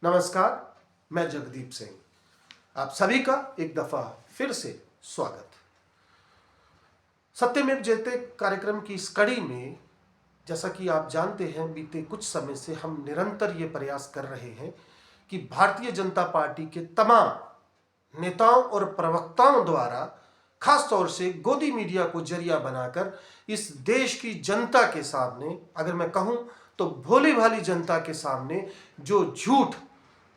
नमस्कार, मैं जगदीप सिंह। आप सभी का एक दफा फिर से स्वागत। सत्यमेव जयते कार्यक्रम की इस कड़ी में, जैसा कि आप जानते हैं, बीते कुछ समय से हम निरंतर ये प्रयास कर रहे हैं कि भारतीय जनता पार्टी के तमाम नेताओं और प्रवक्ताओं द्वारा खास तौर से गोदी मीडिया को जरिया बनाकर इस देश की जनता के सामने, अगर मैं कहूं तो भोली भाली जनता के सामने, जो झूठ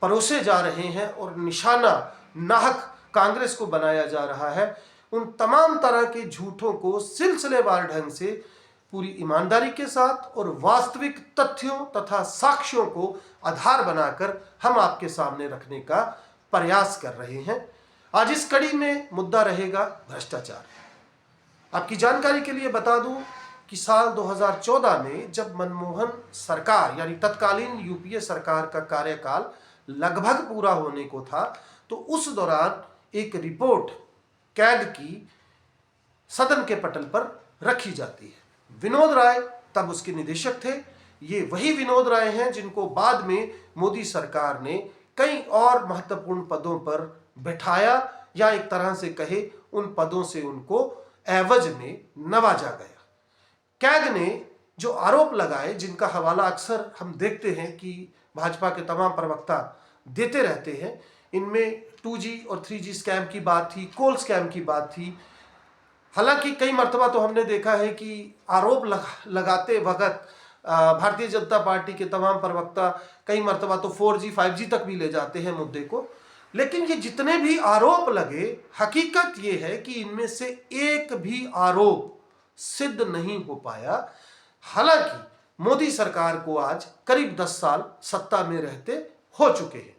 परोसे जा रहे हैं और निशाना नाहक कांग्रेस को बनाया जा रहा है, उन तमाम तरह के झूठों को सिलसिलेवार ढंग से पूरी ईमानदारी के साथ और वास्तविक तथ्यों तथा साक्ष्यों को आधार बनाकर हम आपके सामने रखने का प्रयास कर रहे हैं। आज इस कड़ी में मुद्दा रहेगा भ्रष्टाचार। आपकी जानकारी के लिए बता दूं कि साल 2014 में जब मनमोहन सरकार यानी तत्कालीन यूपीए सरकार का कार्यकाल लगभग पूरा होने को था, तो उस दौरान एक रिपोर्ट कैग की सदन के पटल पर रखी जाती है। विनोद राय तब उसके निदेशक थे। ये वही विनोद राय हैं जिनको बाद में मोदी सरकार ने कई और महत्वपूर्ण पदों पर बैठाया, या एक तरह से कहे उन पदों से उनको एवज में नवाजा गया। कैग ने जो आरोप लगाए, जिनका हवाला अक्सर हम देखते हैं कि भाजपा के तमाम प्रवक्ता देते रहते हैं, इनमें 2G और 3G स्कैम की बात थी, कोल स्कैम की बात थी। हालांकि कई मर्तबा तो हमने देखा है कि आरोप लगाते वक्त भारतीय जनता पार्टी के तमाम प्रवक्ता कई मर्तबा तो 4G 5G तक भी ले जाते हैं मुद्दे को। लेकिन ये जितने भी आरोप लगे, हकीकत ये है कि इनमें से एक भी आरोप सिद्ध नहीं हो पाया। हालांकि मोदी सरकार को आज करीब 10 साल सत्ता में रहते हो चुके हैं।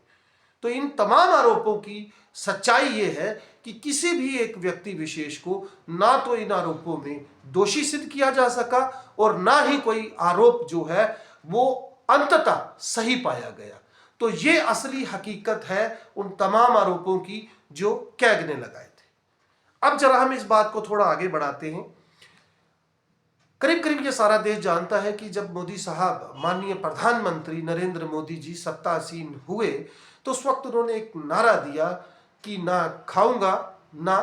तो इन तमाम आरोपों की सच्चाई ये है कि किसी भी एक व्यक्ति विशेष को ना तो इन आरोपों में दोषी सिद्ध किया जा सका और ना ही कोई आरोप जो है वो अंततः सही पाया गया। तो ये असली हकीकत है उन तमाम आरोपों की जो कैग ने लगाए थे। अब जरा हम इस बात को थोड़ा आगे बढ़ाते हैं। करीब करीब ये सारा देश जानता है कि जब मोदी साहब, माननीय प्रधानमंत्री नरेंद्र मोदी जी सत्तासीन हुए, तो उस वक्त उन्होंने एक नारा दिया कि ना खाऊंगा ना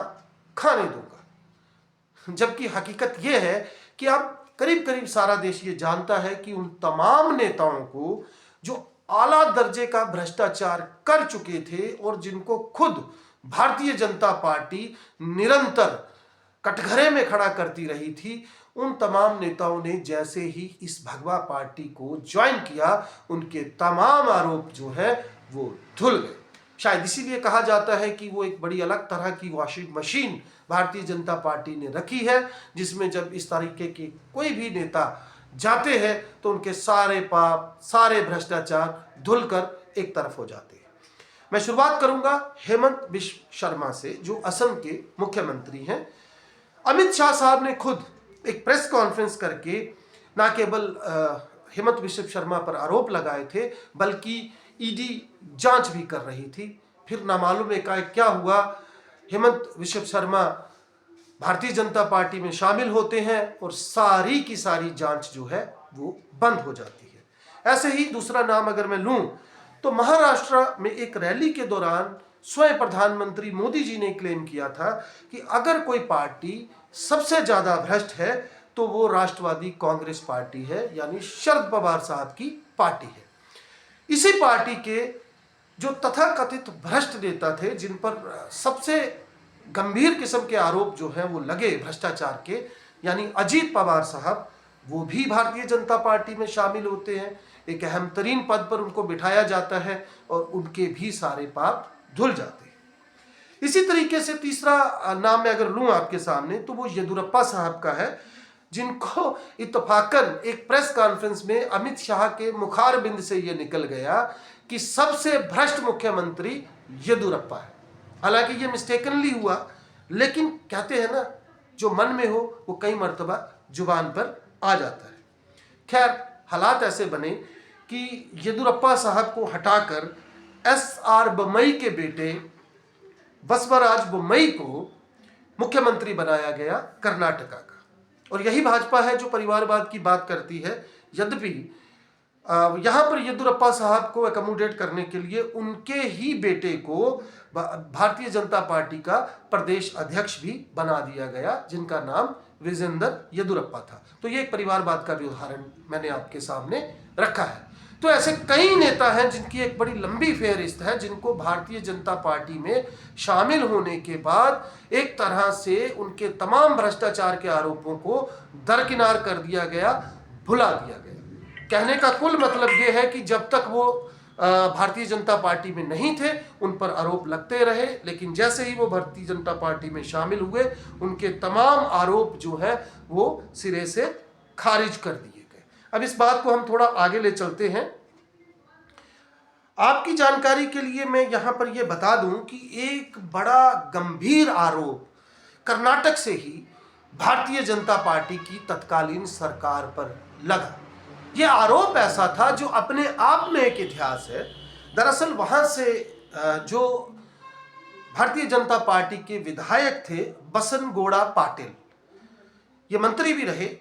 खाने दूंगा। जबकि हकीकत यह है कि अब करीब करीब सारा देश ये जानता है कि उन तमाम नेताओं को जो आला दर्जे का भ्रष्टाचार कर चुके थे और जिनको खुद भारतीय जनता पार्टी निरंतर कटघरे में खड़ा करती रही थी, उन तमाम नेताओं ने जैसे ही इस भगवा पार्टी को ज्वाइन किया, उनके तमाम आरोप जो है वो धुल गए। शायद इसीलिए कहा जाता है कि वो एक बड़ी अलग तरह की washing machine Bharatiya Janata party ने रखी है, जिसमें जब इस तरीके के कोई भी नेता जाते हैं तो उनके सारे पाप, सारे भ्रष्टाचार धुलकर एक तरफ हो जाते हैं। मैं शुरुआत करूंगा हेमंत बिश्व शर्मा से, जो असम के मुख्यमंत्री हैं। अमित शाह साहब ने खुद एक प्रेस कॉन्फ्रेंस करके ना केवल हेमंत बिश्व शर्मा पर आरोप लगाए थे, बल्कि ईडी जांच भी कर रही थी। फिर ना मालूम एकाएक क्या हुआ, हेमंत बिश्व शर्मा भारतीय जनता पार्टी में शामिल होते हैं और सारी की सारी जांच जो है वो बंद हो जाती है। ऐसे ही दूसरा नाम अगर मैं लूं तो महाराष्ट्र में एक रैली के दौरान स्वयं प्रधानमंत्री मोदी जी ने क्लेम किया था कि अगर कोई पार्टी सबसे ज्यादा भ्रष्ट है तो वो राष्ट्रवादी कांग्रेस पार्टी है, यानी शरद पवार साहब की पार्टी है। इसी पार्टी के जो तथाकथित भ्रष्ट नेता थे, जिन पर सबसे गंभीर किस्म के आरोप जो हैं वो लगे भ्रष्टाचार के, यानी अजीत पवार साहब, वो भी भारतीय जनता पार्टी में शामिल होते हैं। एक अहम तरीन पद पर उनको बिठाया जाता है और उनके भी सारे पाप धुल जाते हैं। इसी तरीके से तीसरा नाम मैं अगर लूं आपके सामने तो वो येदुरप्पा साहब का है, जिनको इत्तफाकन एक प्रेस कॉन्फ्रेंस में अमित शाह के मुखारबिंद से यह निकल गया कि सबसे भ्रष्ट मुख्यमंत्री येदुरप्पा है। हालांकि ये मिस्टेकनली हुआ, लेकिन कहते हैं ना, जो मन में हो वो कई मर्तबा जुबान पर आ जाता है। खैर, हालात ऐसे बने कि येदुरप्पा साहब को हटाकर SR बोम्मई के बेटे बसवराज बोम्मई को मुख्यमंत्री बनाया गया कर्नाटका का। और यही भाजपा है जो परिवारवाद की बात करती है। यद्यपि यहाँ पर येदुरप्पा साहब को एकोमोडेट करने के लिए उनके ही बेटे को भारतीय जनता पार्टी का प्रदेश अध्यक्ष भी बना दिया गया, जिनका नाम विजेंद्र येदुरप्पा था। तो ये एक परिवारवाद का भी उदाहरण मैंने आपके सामने रखा है। तो ऐसे कई नेता हैं जिनकी एक बड़ी लंबी फेहरिस्त है, जिनको भारतीय जनता पार्टी में शामिल होने के बाद एक तरह से उनके तमाम भ्रष्टाचार के आरोपों को दरकिनार कर दिया गया, भुला दिया गया। कहने का कुल मतलब यह है कि जब तक वो भारतीय जनता पार्टी में नहीं थे उन पर आरोप लगते रहे, लेकिन जैसे ही वो भारतीय जनता पार्टी में शामिल हुए उनके तमाम आरोप जो है वो सिरे से खारिज कर दिए गए। अब इस बात को हम थोड़ा आगे ले चलते हैं। आपकी जानकारी के लिए मैं यहां पर यह बता दूं कि एक बड़ा गंभीर आरोप कर्नाटक से ही भारतीय जनता पार्टी की तत्कालीन सरकार पर लगा। यह आरोप ऐसा था जो अपने आप में एक इतिहास है। दरअसल वहां से जो भारतीय जनता पार्टी के विधायक थे बसनगौड़ा पाटिल, ये मंत्री भी रहे,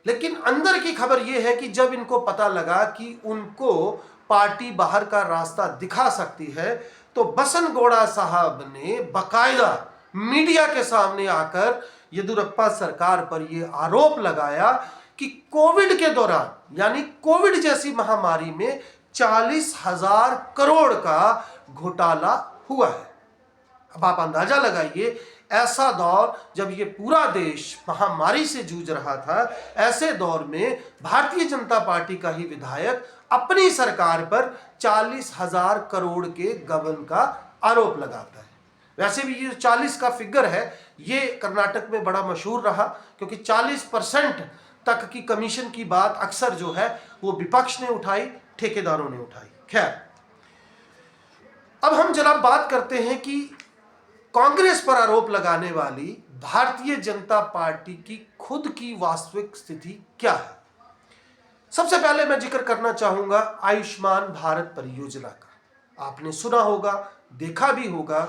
लेकिन अंदर की खबर यह है कि जब इनको पता लगा कि उनको पार्टी बाहर का रास्ता दिखा सकती है, तो बसनगौड़ा साहब ने बाकायदा मीडिया के सामने आकर येदुरप्पा सरकार पर यह आरोप लगाया कि कोविड के दौरान, यानी कोविड जैसी महामारी में 40,000 करोड़ का घोटाला हुआ है। अब आप अंदाजा लगाइए, ऐसा दौर जब ये पूरा देश महामारी से जूझ रहा था, ऐसे दौर में भारतीय जनता पार्टी का ही विधायक अपनी सरकार पर 40,000 करोड़ के गबन का आरोप लगाता है। वैसे भी ये 40 का फिगर है, ये कर्नाटक में बड़ा मशहूर रहा, क्योंकि 40% तक की कमीशन की बात अक्सर जो है वो विपक्ष ने उठाई, ठेकेदारों ने उठाई। खैर, अब हम जरा बात करते हैं कि कांग्रेस पर आरोप लगाने वाली भारतीय जनता पार्टी की खुद की वास्तविक स्थिति क्या है। सबसे पहले मैं जिक्र करना चाहूंगा आयुष्मान भारत परियोजना का। आपने सुना होगा, देखा भी होगा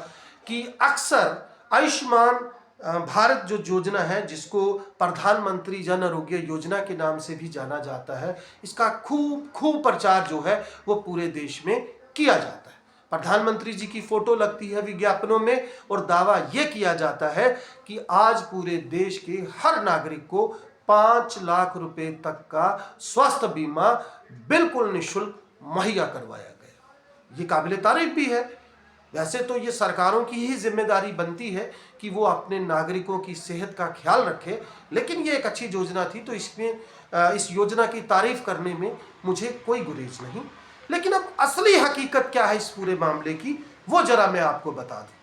कि अक्सर आयुष्मान भारत जो योजना है, जिसको प्रधानमंत्री जन आरोग्य योजना के नाम से भी जाना जाता है, इसका खूब प्रचार जो है वो पूरे देश में किया जाता है। प्रधानमंत्री जी की फोटो लगती है विज्ञापनों में और दावा यह किया जाता है कि आज पूरे देश के हर नागरिक को 5 लाख रुपए तक का स्वास्थ्य बीमा बिल्कुल निःशुल्क मुहैया करवाया गया। ये काबिले तारीफ भी है। वैसे तो ये सरकारों की ही जिम्मेदारी बनती है कि वो अपने नागरिकों की सेहत का ख्याल रखे, लेकिन ये एक अच्छी योजना थी, तो इसमें इस योजना की तारीफ करने में मुझे कोई गुरेज नहीं। लेकिन अब असली हकीकत क्या है इस पूरे मामले की, वो जरा मैं आपको बता दूं।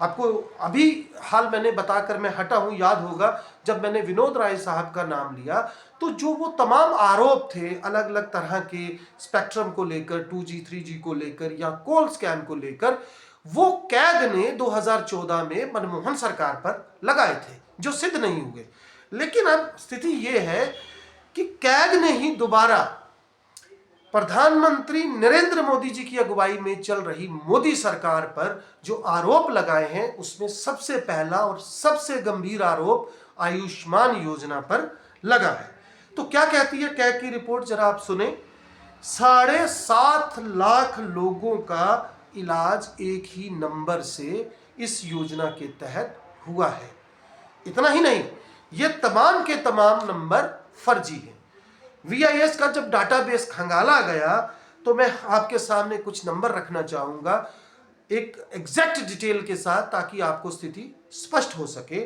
आपको अभी हाल मैंने बताकर मैं हटा हूं, याद होगा जब मैंने विनोद राय साहब का नाम लिया, तो जो वो तमाम आरोप थे अलग अलग तरह के स्पेक्ट्रम को लेकर, 2G 3G को लेकर या कोल स्कैम को लेकर, वो कैग ने 2014 में मनमोहन सरकार पर लगाए थे, जो सिद्ध नहीं हुए। लेकिन अब स्थिति ये है कि कैग ने ही दोबारा प्रधानमंत्री नरेंद्र मोदी जी की अगुवाई में चल रही मोदी सरकार पर जो आरोप लगाए हैं, उसमें सबसे पहला और सबसे गंभीर आरोप आयुष्मान योजना पर लगा है। तो क्या कहती है कैग की रिपोर्ट, जरा आप सुने। 7.5 लाख लोगों का इलाज एक ही नंबर से इस योजना के तहत हुआ है। इतना ही नहीं, ये तमाम के तमाम नंबर फर्जी हैं। VIS का जब डाटाबेस खंगाला गया तो मैं आपके सामने कुछ नंबर रखना चाहूंगा एक एग्जैक्ट डिटेल के साथ, ताकि आपको स्थिति स्पष्ट हो सके।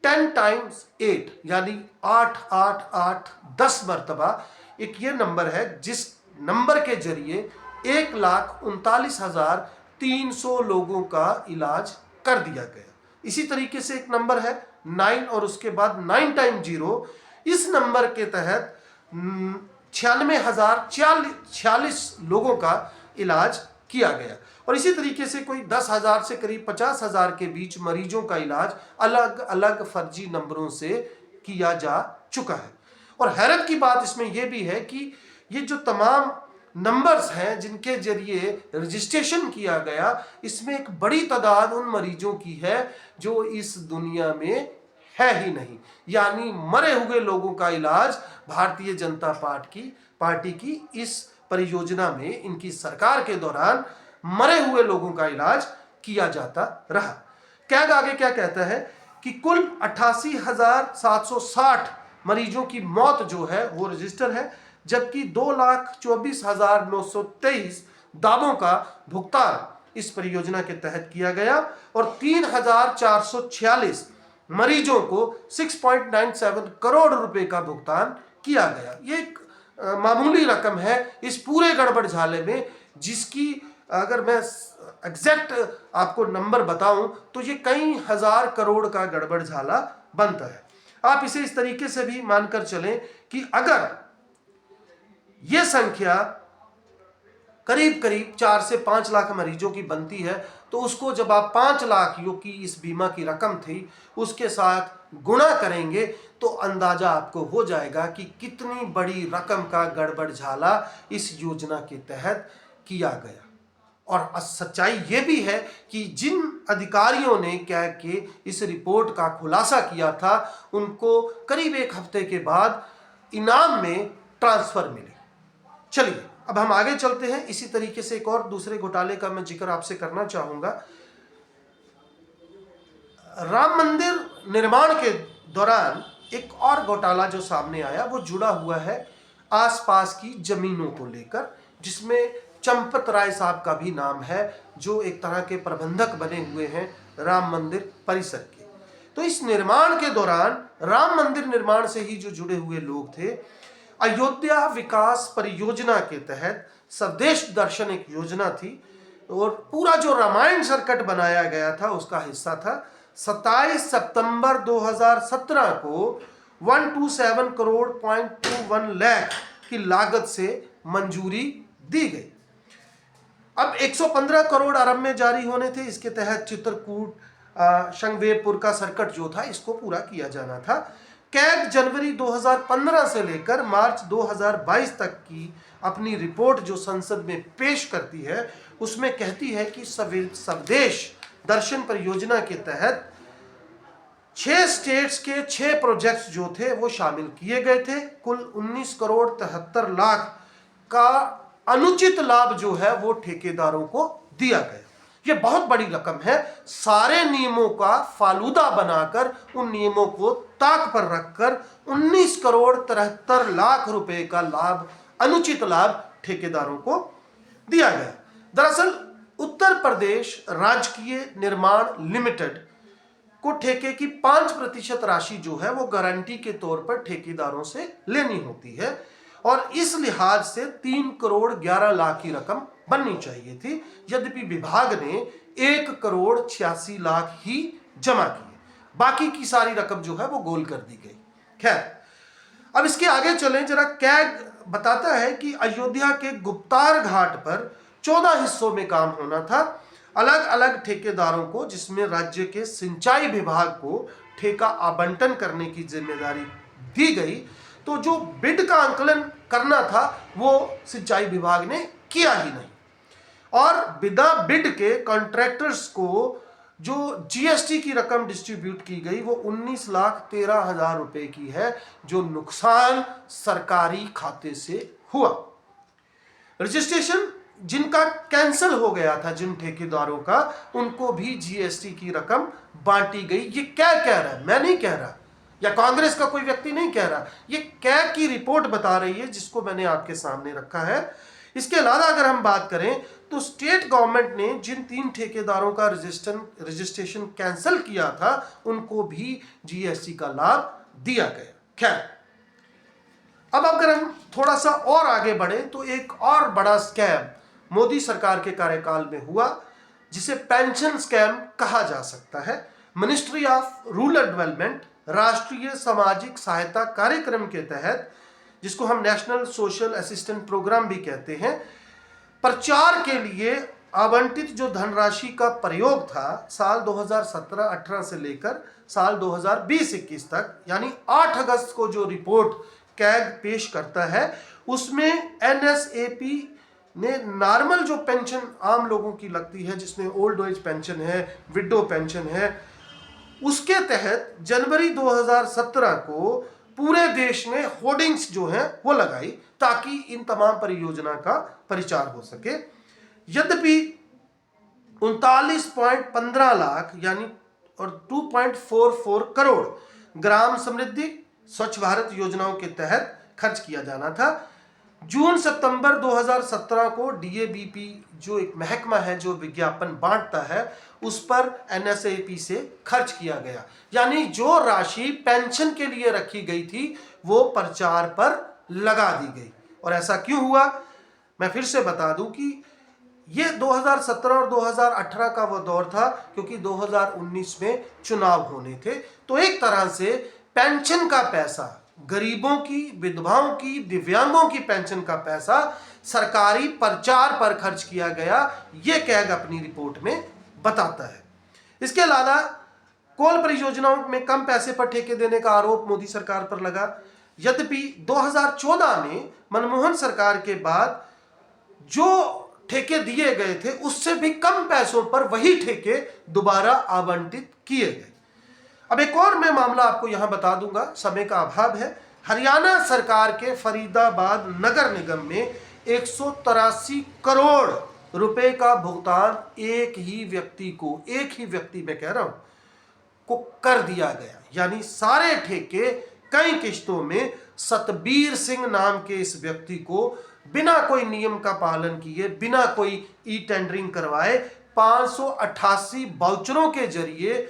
10 टाइम्स 8 यानी 8 8 8 10 मरतबा एक ये नंबर है, जिस नंबर के जरिए 1,39,300 लोगों का इलाज कर दिया गया। इसी तरीके से एक नंबर है 9 और उसके बाद 9 टाइम 0, इस नंबर के तहत 96,046 लोगों का इलाज किया गया। और इसी तरीके से कोई 10,000 से करीब 50,000 के बीच मरीजों का इलाज अलग अलग फर्जी नंबरों से किया जा चुका है। और हैरत की बात इसमें यह भी है कि ये जो तमाम नंबर्स हैं जिनके जरिए रजिस्ट्रेशन किया गया, इसमें एक बड़ी तादाद उन मरीजों की है जो इस दुनिया में है ही नहीं। यानी मरे हुए लोगों का इलाज भारतीय जनता पार्टी की इस परियोजना में, इनकी सरकार के दौरान मरे हुए लोगों का इलाज किया जाता रहा। कैग आगे क्या कहता है कि कुल 88,760 मरीजों की मौत जो है वो रजिस्टर है, जबकि 2,24,923 दावों का भुगतान इस परियोजना के तहत किया गया और 3,446 मरीजों को 6.97 करोड़ रुपए का भुगतान किया गया। ये एक मामूली रकम है इस पूरे गड़बड़ झाले में, जिसकी अगर मैं एग्जैक्ट आपको नंबर बताऊं तो ये कई हजार करोड़ का गड़बड़ झाला बनता है। आप इसे इस तरीके से भी मानकर चलें कि अगर यह संख्या करीब करीब 4 से 5 लाख मरीजों की बनती है तो उसको जब आप 5 लाख जो कि इस बीमा की रकम थी उसके साथ गुणा करेंगे तो अंदाजा आपको हो जाएगा कि कितनी बड़ी रकम का गड़बड़ झाला इस योजना के तहत किया गया। और सच्चाई ये भी है कि जिन अधिकारियों ने कैग के इस रिपोर्ट का खुलासा किया था उनको करीब 1 हफ्ते के बाद इनाम में ट्रांसफर मिली। चलिए अब हम आगे चलते हैं। इसी तरीके से एक और दूसरे घोटाले का मैं जिक्र आपसे करना चाहूंगा। राम मंदिर निर्माण के दौरान एक और घोटाला जो सामने आया वो जुड़ा हुआ है आसपास की जमीनों को लेकर, जिसमें चंपत राय साहब का भी नाम है जो एक तरह के प्रबंधक बने हुए हैं राम मंदिर परिसर के। तो इस निर्माण के दौरान राम मंदिर निर्माण से ही जो जुड़े हुए लोग थे, अयोध्या विकास परियोजना के तहत स्वदेश दर्शन एक योजना थी और पूरा जो रामायण सर्किट बनाया गया था उसका हिस्सा था। 27 सितंबर 2017 को 127 करोड़ 0.21 लाख की लागत से मंजूरी दी गई। अब 115 करोड़ अरब में जारी होने थे। इसके तहत चित्रकूट शंगवेरपुर का सर्किट जो था इसको पूरा किया जाना था। कैग जनवरी 2015 से लेकर मार्च 2022 तक की अपनी रिपोर्ट जो संसद में पेश करती है उसमें कहती है कि स्वदेश दर्शन परियोजना के तहत 6 स्टेट्स के 6 प्रोजेक्ट्स जो थे वो शामिल किए गए थे। कुल 19 करोड़ 73 लाख का अनुचित लाभ जो है वो ठेकेदारों को दिया गया। ये बहुत बड़ी रकम है। सारे नियमों का फालूदा बनाकर उन नियमों को ताक पर रखकर 19 करोड़ 73 लाख रुपए का लाभ, अनुचित लाभ ठेकेदारों को दिया गया। दरअसल उत्तर प्रदेश राजकीय निर्माण लिमिटेड को ठेके की 5% राशि जो है वो गारंटी के तौर पर ठेकेदारों से लेनी होती है और इस लिहाज से 3 करोड़ 11 लाख की रकम बननी चाहिए थी, यद्यपि विभाग ने 1 करोड़ 86 लाख ही जमा किए। बाकी की सारी रकम जो है वो गोल कर दी गई। खैर अब इसके आगे चलें जरा। कैग बताता है कि अयोध्या के गुप्तार घाट पर 14 हिस्सों में काम होना था, अलग अलग ठेकेदारों को, जिसमें राज्य के सिंचाई विभाग को ठेका आवंटन करने की जिम्मेदारी दी गई। तो जो बिड का आंकलन करना था वो सिंचाई विभाग ने किया ही नहीं और बिना बिड के कॉन्ट्रैक्टर्स को जो जीएसटी की रकम डिस्ट्रीब्यूट की गई वो 19,13,000 रुपए की है, जो नुकसान सरकारी खाते से हुआ। रजिस्ट्रेशन जिनका कैंसिल हो गया था, जिन ठेकेदारों का, उनको भी जीएसटी की रकम बांटी गई। ये क्या कह रहा है? मैं नहीं कह रहा या कांग्रेस का कोई व्यक्ति नहीं कह रहा, ये कैग की रिपोर्ट बता रही है जिसको मैंने आपके सामने रखा है। इसके अलावा अगर हम बात करें तो स्टेट गवर्नमेंट ने जिन 3 ठेकेदारों का रजिस्ट्रेशन कैंसिल किया था उनको भी जीएसटी का लाभ दिया गया। खैर अब अगर हम थोड़ा सा और आगे बढ़े तो एक और बड़ा स्कैम मोदी सरकार के कार्यकाल में हुआ जिसे पेंशन स्कैम कहा जा सकता है। मिनिस्ट्री ऑफ रूरल डेवलपमेंट राष्ट्रीय सामाजिक सहायता कार्यक्रम के तहत, जिसको हम नेशनल सोशल असिस्टेंट प्रोग्राम भी कहते हैं, प्रचार के लिए आवंटित जो धनराशि का प्रयोग था साल 2017-18 से लेकर साल 2020-21 तक, यानी 8 अगस्त को जो रिपोर्ट कैग पेश करता है उसमें एनएसएपी ने नॉर्मल जो पेंशन आम लोगों की लगती है, जिसमें ओल्ड एज पेंशन है, विडो पेंशन है, उसके तहत जनवरी 2017 को पूरे देश में होर्डिंग्स जो हैं वो लगाई ताकि इन तमाम परियोजना का प्रचार हो सके। यद्यपि 39.15 लाख यानी और 2.44 करोड़ ग्राम समृद्धि स्वच्छ भारत योजनाओं के तहत खर्च किया जाना था। जून सितंबर 2017 को डीएबीपी जो एक महकमा है जो विज्ञापन बांटता है उस पर एनएसएपी से खर्च किया गया, यानी जो राशि पेंशन के लिए रखी गई थी वो प्रचार पर लगा दी गई। और ऐसा क्यों हुआ, मैं फिर से बता दूं कि ये 2017 और 2018 का वो दौर था क्योंकि 2019 में चुनाव होने थे। तो एक तरह से पेंशन का पैसा, गरीबों की, विधवाओं की, दिव्यांगों की पेंशन का पैसा सरकारी प्रचार पर खर्च किया गया, ये कैग अपनी रिपोर्ट में बताता है। इसके अलावा कोल परियोजनाओं में कम पैसे पर ठेके देने का आरोप मोदी सरकार पर लगा। यद्यपि 2014 में मनमोहन सरकार के बाद जो ठेके दिए गए थे उससे भी कम पैसों पर वही ठेके दोबारा आवंटित किए गए। अब एक और मैं मामला आपको यहां बता दूंगा, समय का अभाव है। हरियाणा सरकार के फरीदाबाद नगर निगम में 183 करोड़ रुपए का भुगतान एक ही व्यक्ति मैं कह रहा हूं को कर दिया गया, यानी सारे ठेके कई किश्तों में सतबीर सिंह नाम के इस व्यक्ति को बिना कोई नियम का पालन किए, बिना कोई ई टेंडरिंग करवाए 588 वाउचरों के जरिए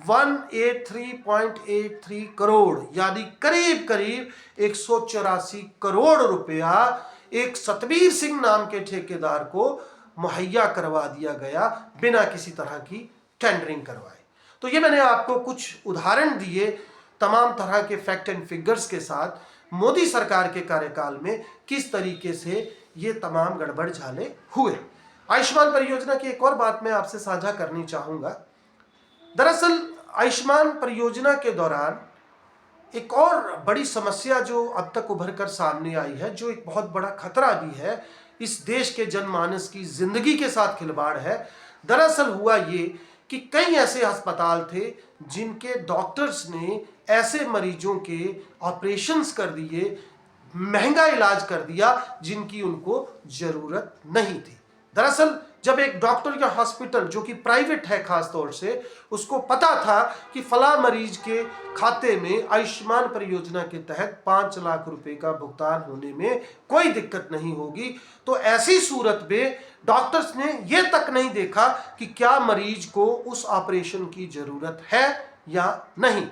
183.83 करोड़ यानी करीब करीब 184 करोड़ रुपया एक सतबीर सिंह नाम के ठेकेदार को मुहैया करवा दिया गया बिना किसी तरह की टेंडरिंग करवाए। तो ये मैंने आपको कुछ उदाहरण दिए तमाम तरह के फैक्ट एंड फिगर्स के साथ मोदी सरकार के कार्यकाल में किस तरीके से ये तमाम गड़बड़ झाले हुए। आयुष्मान परियोजना की एक और बात मैं आपसे साझा करनी चाहूंगा। दरअसल आयुष्मान परियोजना के दौरान एक और बड़ी समस्या जो अब तक उभर कर सामने आई है, जो एक बहुत बड़ा खतरा भी है, इस देश के जनमानस की जिंदगी के साथ खिलवाड़ है। दरअसल हुआ ये कि कई ऐसे अस्पताल थे जिनके डॉक्टर्स ने ऐसे मरीजों के ऑपरेशंस कर दिए, महंगा इलाज कर दिया जिनकी उनको जरूरत नहीं थी। दरअसल जब एक डॉक्टर या हॉस्पिटल जो कि प्राइवेट है खास तौर से, उसको पता था कि फला मरीज के खाते में आयुष्मान परियोजना के तहत 5 लाख रुपए का भुगतान होने में कोई दिक्कत नहीं होगी, तो ऐसी सूरत में डॉक्टर्स ने यह तक नहीं देखा कि क्या मरीज को उस ऑपरेशन की जरूरत है या नहीं।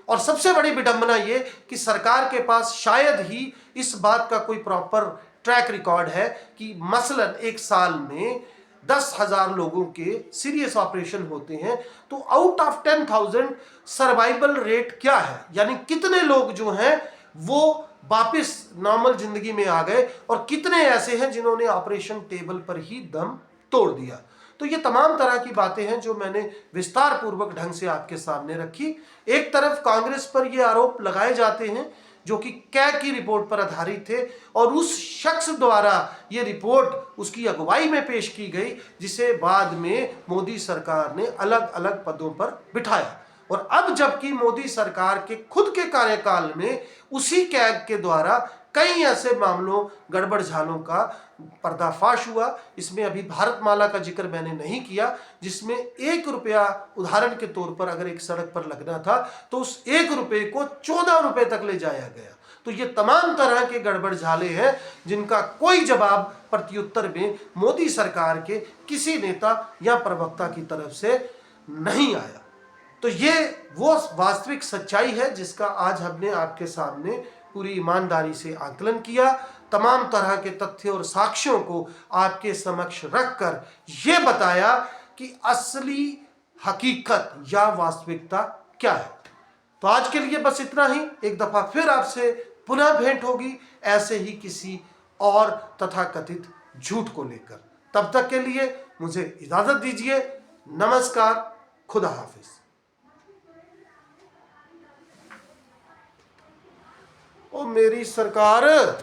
और सबसे बड़ी विडंबना ये कि सरकार के पास शायद ही इस बात का कोई प्रॉपर ट्रैक रिकॉर्ड है कि मसलन एक साल में 10,000 लोगों के सीरियस ऑपरेशन होते हैं, तो आउट ऑफ 10,000 सर्वाइवल रेट क्या है, यानी कितने लोग जो हैं वो वापस नॉर्मल जिंदगी में आ गए और कितने ऐसे हैं जिन्होंने ऑपरेशन टेबल पर ही दम तोड़ दिया। तो ये तमाम तरह की बातें हैं जो मैंने विस्तार पूर्वक ढंग से आपके सामने रखी। एक तरफ कांग्रेस पर ये आरोप लगाए जाते हैं जो कि कैग की रिपोर्ट पर आधारित थे और उस शख्स द्वारा ये रिपोर्ट उसकी अगुवाई में पेश की गई जिसे बाद में मोदी सरकार ने अलग अलग पदों पर बिठाया। और अब जबकि मोदी सरकार के खुद के कार्यकाल में उसी कैग के द्वारा कई ऐसे मामलों गड़बड़ झालों का पर्दाफाश हुआ। इसमें अभी भारतमाला का जिक्र मैंने नहीं किया, जिसमें 1 रुपया उदाहरण के तौर पर अगर एक सड़क पर लगना था तो उस 1 रुपये को 14 रुपए तक ले जाया गया। तो ये तमाम तरह के गड़बड़ झाले हैं जिनका कोई जवाब प्रत्युत्तर में मोदी सरकार के किसी नेता या प्रवक्ता की तरफ से नहीं आया। तो ये वो वास्तविक सच्चाई है जिसका आज हमने आपके सामने पूरी ईमानदारी से आकलन किया। तमाम तरह के तथ्य और साक्ष्यों को आपके समक्ष रखकर यह बताया कि असली हकीकत या वास्तविकता क्या है। तो आज के लिए बस इतना ही। एक दफा फिर आपसे पुनः भेंट होगी ऐसे ही किसी और तथाकथित झूठ को लेकर। तब तक के लिए मुझे इजाजत दीजिए। नमस्कार, खुदा हाफिज। ओ मेरी सरकार।